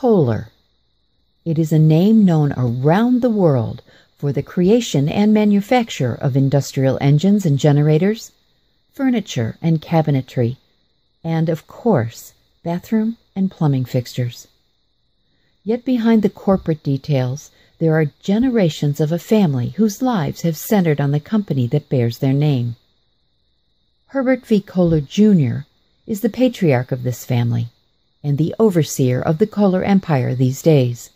Kohler. It is a name known around the world for the creation and manufacture of industrial engines and generators, furniture and cabinetry, and, of course, bathroom and plumbing fixtures. Yet behind the corporate details, there are generations of a family whose lives have centered on the company that bears their name. Herbert V. Kohler, Jr. is the patriarch of this family and the overseer of the Kohler Empire these days.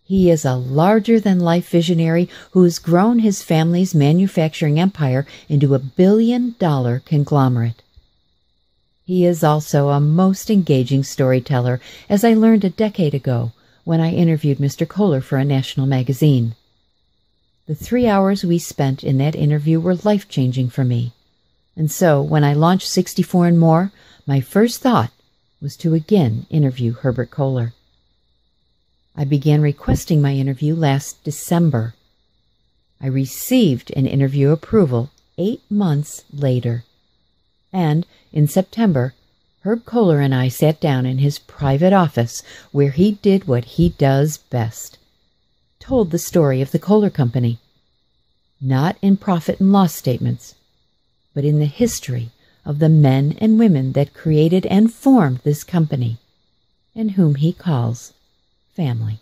He is a larger-than-life visionary who has grown his family's manufacturing empire into a billion-dollar conglomerate. He is also a most engaging storyteller, as I learned a decade ago when I interviewed Mr. Kohler for a national magazine. The 3 hours we spent in that interview were life-changing for me, and so when I launched 64 and More, my first thought was to again interview Herbert Kohler. I began requesting my interview last December. I received an interview approval 8 months later. And in September, Herb Kohler and I sat down in his private office where he did what he does best, told the story of the Kohler Company, not in profit and loss statements, but in the history of the men and women that created and formed this company, and whom he calls family.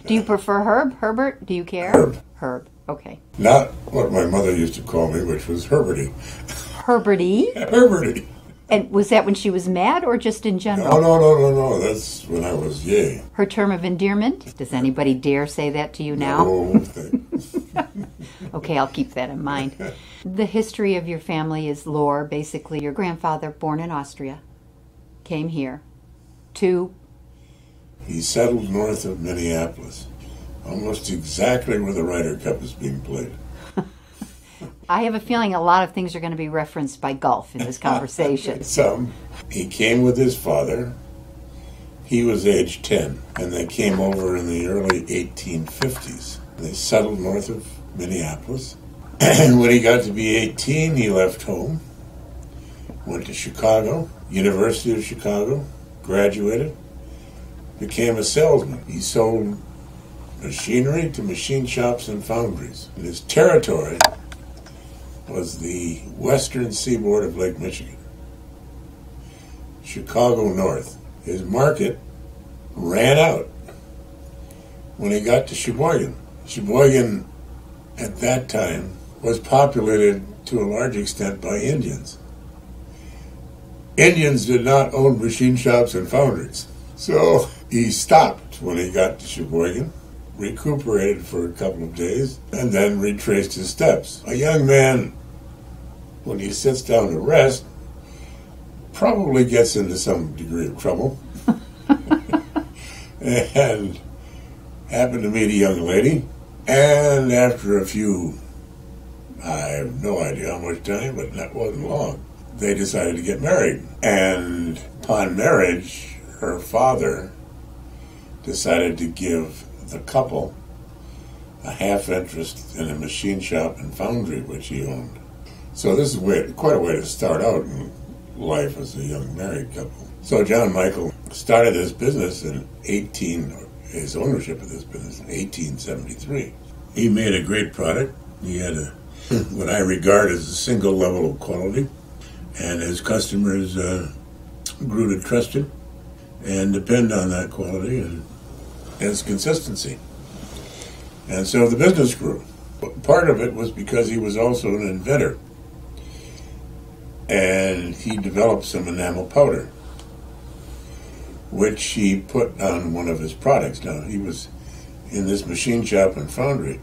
Do you prefer Herb? Herbert? Do you care? Herb. Herb. Okay. Not what my mother used to call me, which was Herberty. Herberty? Herberty. And was that when she was mad or just in general? No. That's when I was yay. Her term of endearment? Does anybody dare say that to you now? No. Okay, I'll keep that in mind. The history of your family is lore. Basically, your grandfather, born in Austria, came here to... He settled north of Minneapolis, almost exactly where the Ryder Cup is being played. I have a feeling a lot of things are going to be referenced by golf in this conversation. Some. He came with his father. He was age 10, and they came over in the early 1850s. They settled north of Minneapolis. And when he got to be 18, he left home, went to Chicago, University of Chicago, graduated, became a salesman. He sold machinery to machine shops and foundries. And his territory was the western seaboard of Lake Michigan, Chicago north. His market ran out when he got to Sheboygan. Sheboygan, at that time, was populated to a large extent by Indians. Indians did not own machine shops and foundries. So he stopped when he got to Sheboygan, recuperated for a couple of days, and then retraced his steps. A young man, when he sits down to rest, probably gets into some degree of trouble. And happened to meet a young lady, and after a few, I have no idea how much time, but that wasn't long, they decided to get married. And upon marriage, her father decided to give the couple a half interest in a machine shop and foundry which he owned. So this is quite a way to start out in life as a young married couple. So John Michael started this business his ownership of this business in 1873. He made a great product. He had what I regard as a single level of quality, and his customers grew to trust him and depend on that quality and his consistency. And so the business grew. Part of it was because he was also an inventor, and he developed some enamel powder, which he put on one of his products. Now, he was in this machine shop and foundry.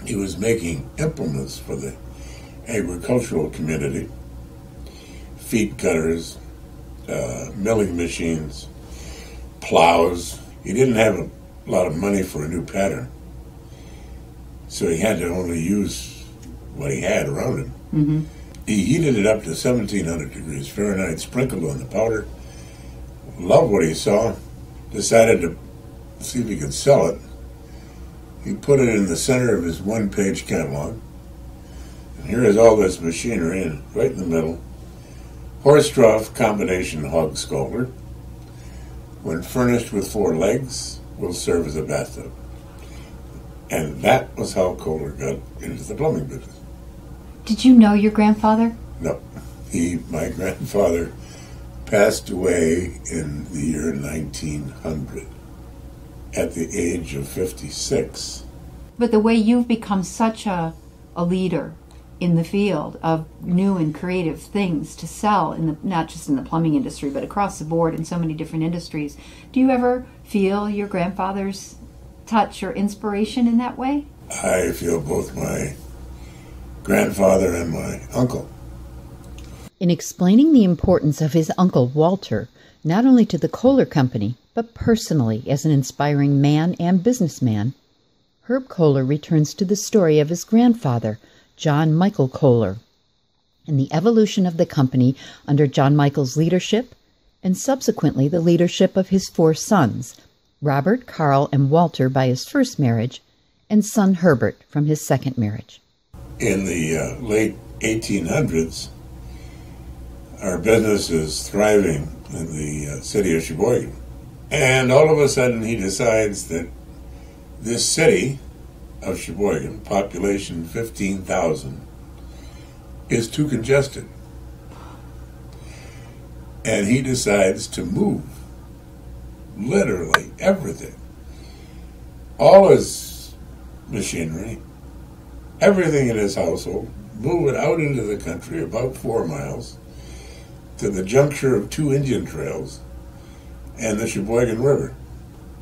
He was making implements for the agricultural community, feed cutters, milling machines, plows. He didn't have a lot of money for a new pattern, so he had to only use what he had around him. Mm-hmm. He heated it up to 1700 degrees Fahrenheit, sprinkled on the powder, loved what he saw, decided to see if he could sell it. He put it in the center of his one-page catalog. And here is all this machinery, and right in the middle, horse trough combination hog scalder, when furnished with 4 legs, will serve as a bathtub. And that was how Kohler got into the plumbing business. Did you know your grandfather? No. My grandfather passed away in the year 1900 at the age of 56. But the way you've become such a leader in the field of new and creative things to sell, not just in the plumbing industry, but across the board in so many different industries, do you ever feel your grandfather's touch or inspiration in that way? I feel both my grandfather and my uncle. In explaining the importance of his uncle Walter, not only to the Kohler Company, but personally as an inspiring man and businessman, Herb Kohler returns to the story of his grandfather, John Michael Kohler, and the evolution of the company under John Michael's leadership, and subsequently the leadership of his 4 sons, Robert, Carl, and Walter by his first marriage, and son Herbert from his second marriage. In the late 1800s, our business is thriving in the city of Sheboygan. And all of a sudden he decides that this city of Sheboygan, population 15,000, is too congested. And he decides to move literally everything. All his machinery, everything in his household, move it out into the country about 4 miles to the juncture of 2 Indian trails and the Sheboygan River.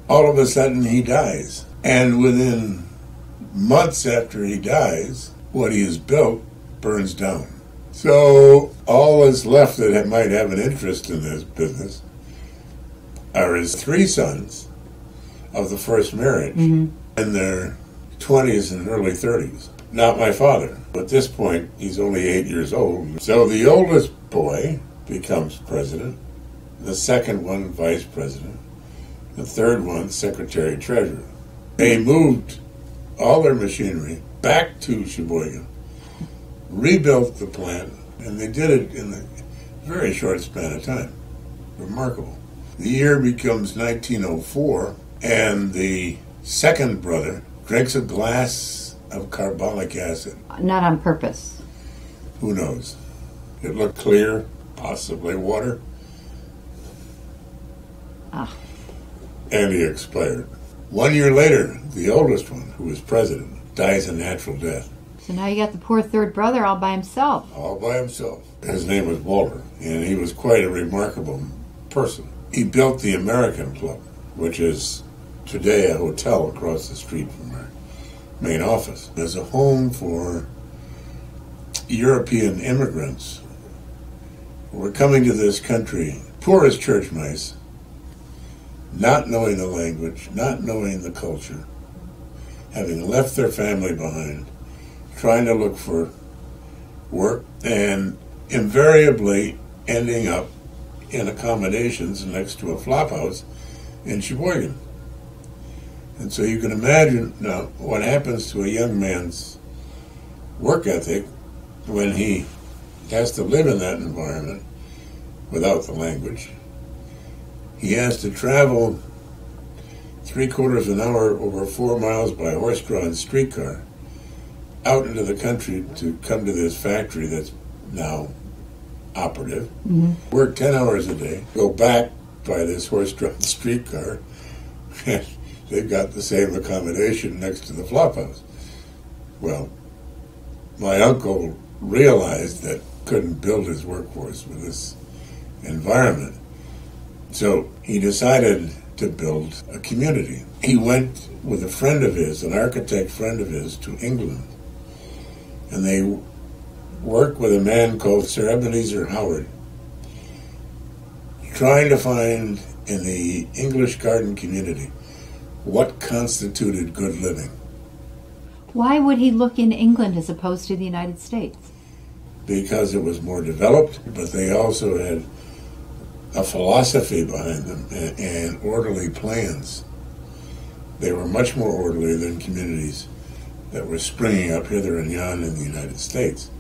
All of a sudden he dies. And within months after he dies, what he has built burns down. So all that's left that might have an interest in this business are his 3 sons of the first marriage in their 20s and early 30s. Not my father. At this point, he's only 8 years old. So the oldest boy becomes president, the second one vice president, the third one secretary-treasurer. They moved all their machinery back to Sheboygan, rebuilt the plant, and they did it in a very short span of time. Remarkable. The year becomes 1904, and the second brother drinks a glass of carbolic acid. Not on purpose. Who knows? It looked clear, possibly water. Ah. And he expired. 1 year later, the oldest one, who was president, dies a natural death. So now you got the poor third brother all by himself. All by himself. His name was Walter, and he was quite a remarkable person. He built the American Club, which is today a hotel across the street from our main office, as a home for European immigrants who were coming to this country, poor as church mice, not knowing the language, not knowing the culture, having left their family behind, trying to look for work, and invariably ending up in accommodations next to a flop house in Sheboygan. And so you can imagine now what happens to a young man's work ethic when he has to live in that environment without the language. He has to travel 3/4 an hour over 4 miles by horse-drawn streetcar out into the country to come to this factory that's now operative, work 10 hours a day, go back by this horse-drawn streetcar, and they've got the same accommodation next to the flop house. Well, my uncle realized that couldn't build his workforce with this environment. So he decided to build a community. He went with a friend of his, an architect friend of his, to England. And they worked with a man called Sir Ebenezer Howard, trying to find in the English garden community what constituted good living. Why would he look in England as opposed to the United States? Because it was more developed, but they also had a philosophy behind them and orderly plans. They were much more orderly than communities that were springing up hither and yon in the United States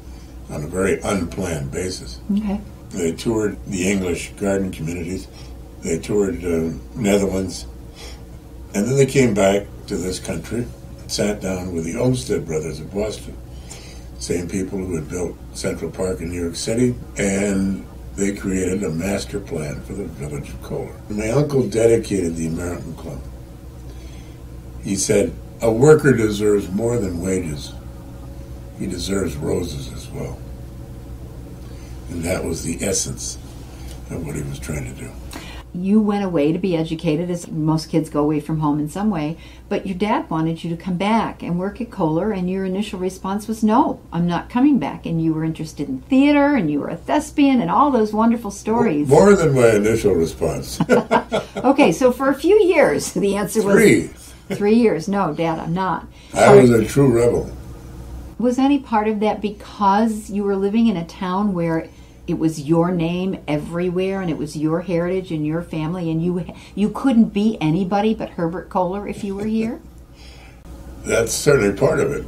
on a very unplanned basis. Okay. They toured the English garden communities, They toured Netherlands, and then they came back to this country, sat down with the Olmsted brothers of Boston, same people who had built Central Park in New York City, and they created a master plan for the village of Kohler. My uncle dedicated the American Club. He said, a worker deserves more than wages. He deserves roses as well. And that was the essence of what he was trying to do. You went away to be educated, as most kids go away from home in some way, but your dad wanted you to come back and work at Kohler, and your initial response was, no, I'm not coming back. And you were interested in theater, and you were a thespian, and all those wonderful stories. More than my initial response. Okay, so for a few years, the answer was... 3. 3 years. No, Dad, I'm not. I was a true rebel. Was any part of that because you were living in a town where it was your name everywhere, and it was your heritage and your family, and you couldn't be anybody but Herbert Kohler if you were here? That's certainly part of it.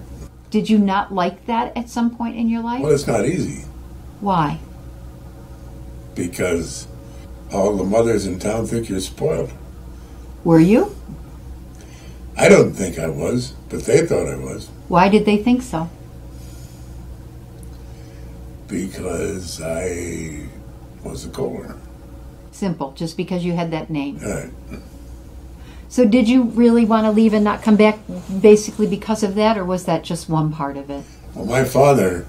Did you not like that at some point in your life? Well, it's not easy. Why? Because all the mothers in town think you're spoiled. Were you? I don't think I was, but they thought I was. Why did they think so? Because I was a Kohler. Simple, just because you had that name. Right. So did you really want to leave and not come back basically because of that, or was that just one part of it? Well, my father,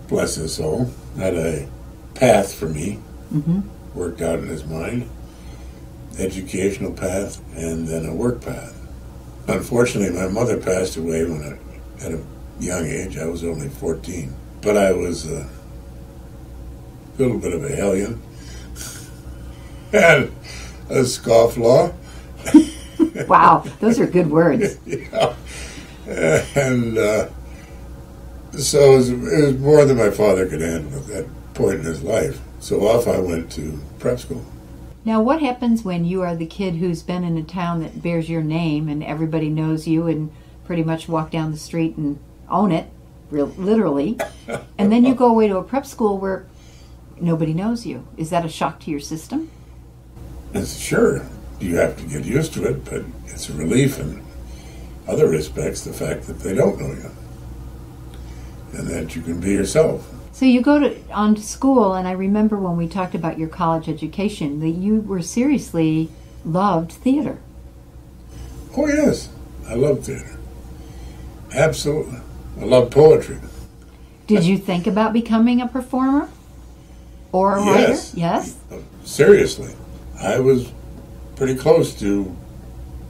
bless his soul, had a path for me, worked out in his mind, educational path, and then a work path. Unfortunately, my mother passed away at a young age. I was only 14. But I was a little bit of a hellion and a scofflaw. Wow, those are good words. Yeah. And so it was more than my father could handle at that point in his life. So off I went to prep school. Now, what happens when you are the kid who's been in a town that bears your name and everybody knows you and pretty much walk down the street and own it, literally, and then you go away to a prep school where nobody knows you? Is that a shock to your system? Sure, you have to get used to it, but it's a relief in other respects, the fact that they don't know you and that you can be yourself. So you go on to school, and I remember when we talked about your college education that you were seriously loved theater. Oh yes, I love theater. Absolutely. I love poetry. Did you think about becoming a performer or a writer? Yes. Seriously. I was pretty close to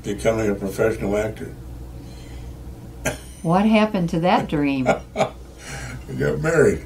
becoming a professional actor. What happened to that dream? I got married.